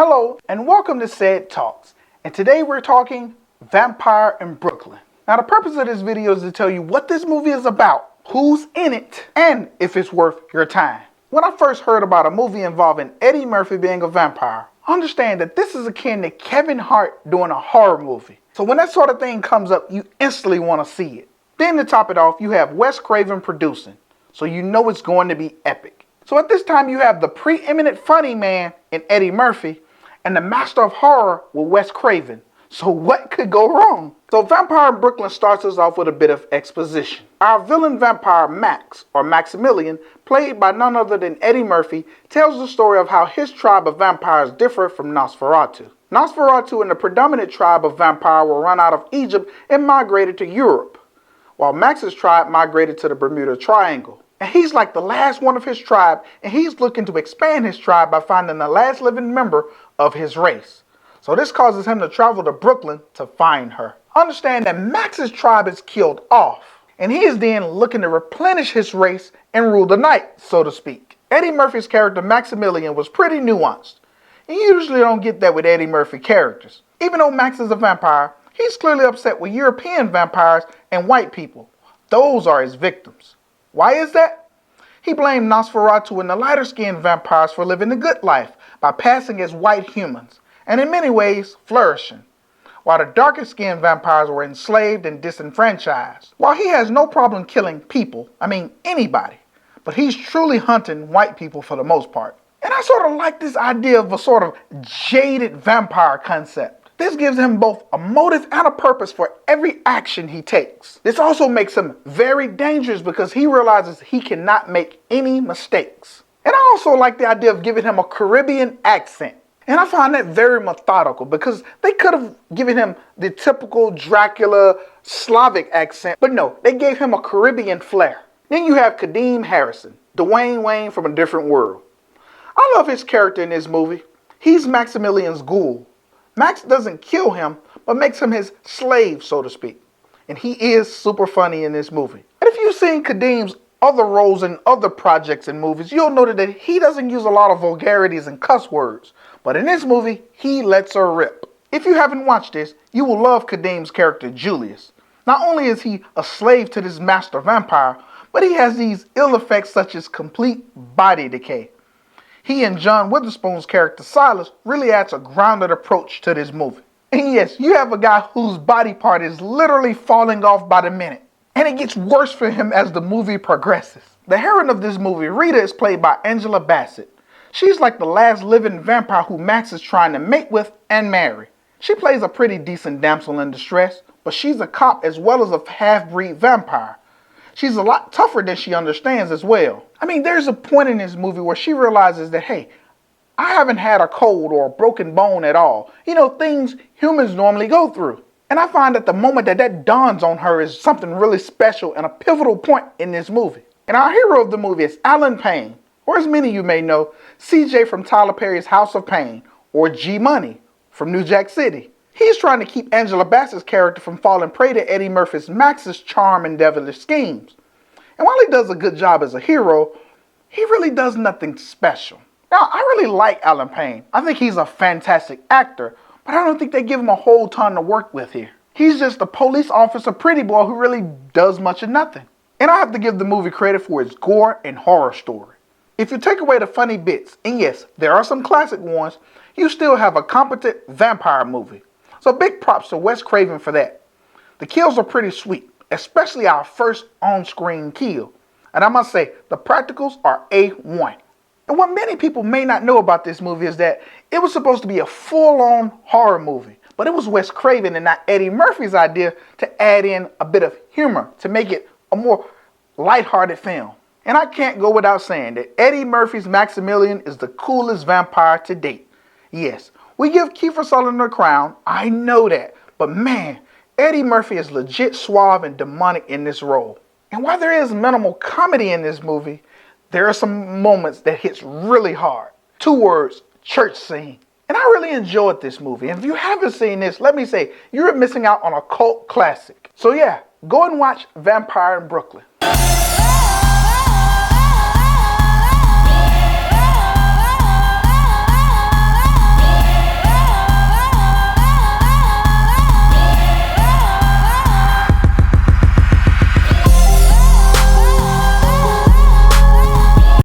Hello and welcome to CEDtalks, and today we're talking Vampire in Brooklyn. Now the purpose of this video is to tell you what this movie is about, who's in it, and if it's worth your time. When I first heard about a movie involving Eddie Murphy being a vampire, understand that this is akin to Kevin Hart doing a horror movie. So when that sort of thing comes up, you instantly want to see it. Then to top it off, you have Wes Craven producing, so you know it's going to be epic. So at this time you have the preeminent funny man in Eddie Murphy and the master of horror with Wes Craven. So what could go wrong? So Vampire in Brooklyn starts us off with a bit of exposition. Our villain vampire Max, or Maximilian, played by none other than Eddie Murphy, tells the story of how his tribe of vampires differ from Nosferatu. Nosferatu and the predominant tribe of vampire were run out of Egypt and migrated to Europe, while Max's tribe migrated to the Bermuda Triangle. And he's like the last one of his tribe, and he's looking to expand his tribe by finding the last living member of his race. So this causes him to travel to Brooklyn to find her. Understand that Max's tribe is killed off, and he is then looking to replenish his race and rule the night, so to speak. Eddie Murphy's character Maximilian was pretty nuanced. And you usually don't get that with Eddie Murphy characters. Even though Max is a vampire, he's clearly upset with European vampires and white people. Those are his victims. Why is that? He blamed Nosferatu and the lighter-skinned vampires for living the good life by passing as white humans, and in many ways flourishing, while the darker-skinned vampires were enslaved and disenfranchised. While he has no problem killing people, anybody, but he's truly hunting white people for the most part. And I sort of like this idea of a sort of jaded vampire concept. This gives him both a motive and a purpose for every action he takes. This also makes him very dangerous because he realizes he cannot make any mistakes. And I also like the idea of giving him a Caribbean accent. And I find that very methodical because they could have given him the typical Dracula Slavic accent, but no, they gave him a Caribbean flair. Then you have Kadeem Harrison, Dwayne Wayne from a different world. I love his character in this movie. He's Maximilian's ghoul. Max doesn't kill him, but makes him his slave, so to speak. And he is super funny in this movie. And if you've seen Kadeem's other roles in other projects and movies, you'll notice that he doesn't use a lot of vulgarities and cuss words. But in this movie, he lets her rip. If you haven't watched this, you will love Kadeem's character, Julius. Not only is he a slave to this master vampire, but he has these ill effects such as complete body decay. He and John Witherspoon's character Silas really adds a grounded approach to this movie. And yes, you have a guy whose body part is literally falling off by the minute. And it gets worse for him as the movie progresses. The heroine of this movie, Rita, is played by Angela Bassett. She's like the last living vampire who Max is trying to mate with and marry. She plays a pretty decent damsel in distress, but she's a cop as well as a half-breed vampire. She's a lot tougher than she understands as well. There's a point in this movie where she realizes that, hey, I haven't had a cold or a broken bone at all. Things humans normally go through. And I find that the moment that dawns on her is something really special and a pivotal point in this movie. And our hero of the movie is Alan Payne, or as many of you may know, CJ from Tyler Perry's House of Pain, or G Money from New Jack City. He's trying to keep Angela Bassett's character from falling prey to Eddie Murphy's Max's charm and devilish schemes. And while he does a good job as a hero, he really does nothing special. Now, I really like Alan Payne. I think he's a fantastic actor, but I don't think they give him a whole ton to work with here. He's just a police officer pretty boy who really does much of nothing. And I have to give the movie credit for its gore and horror story. If you take away the funny bits, and yes, there are some classic ones, you still have a competent vampire movie. So big props to Wes Craven for that. The kills are pretty sweet, especially our first on-screen kill. And I must say, the practicals are A1. And what many people may not know about this movie is that it was supposed to be a full-on horror movie. But it was Wes Craven and not Eddie Murphy's idea to add in a bit of humor to make it a more lighthearted film. And I can't go without saying that Eddie Murphy's Maximilian is the coolest vampire to date. Yes, we give Kiefer Sutherland a crown, I know that, but man, Eddie Murphy is legit suave and demonic in this role. And while there is minimal comedy in this movie, there are some moments that hits really hard. 2 words, church scene. And I really enjoyed this movie. And if you haven't seen this, let me say, you're missing out on a cult classic. So yeah, go and watch Vampire in Brooklyn.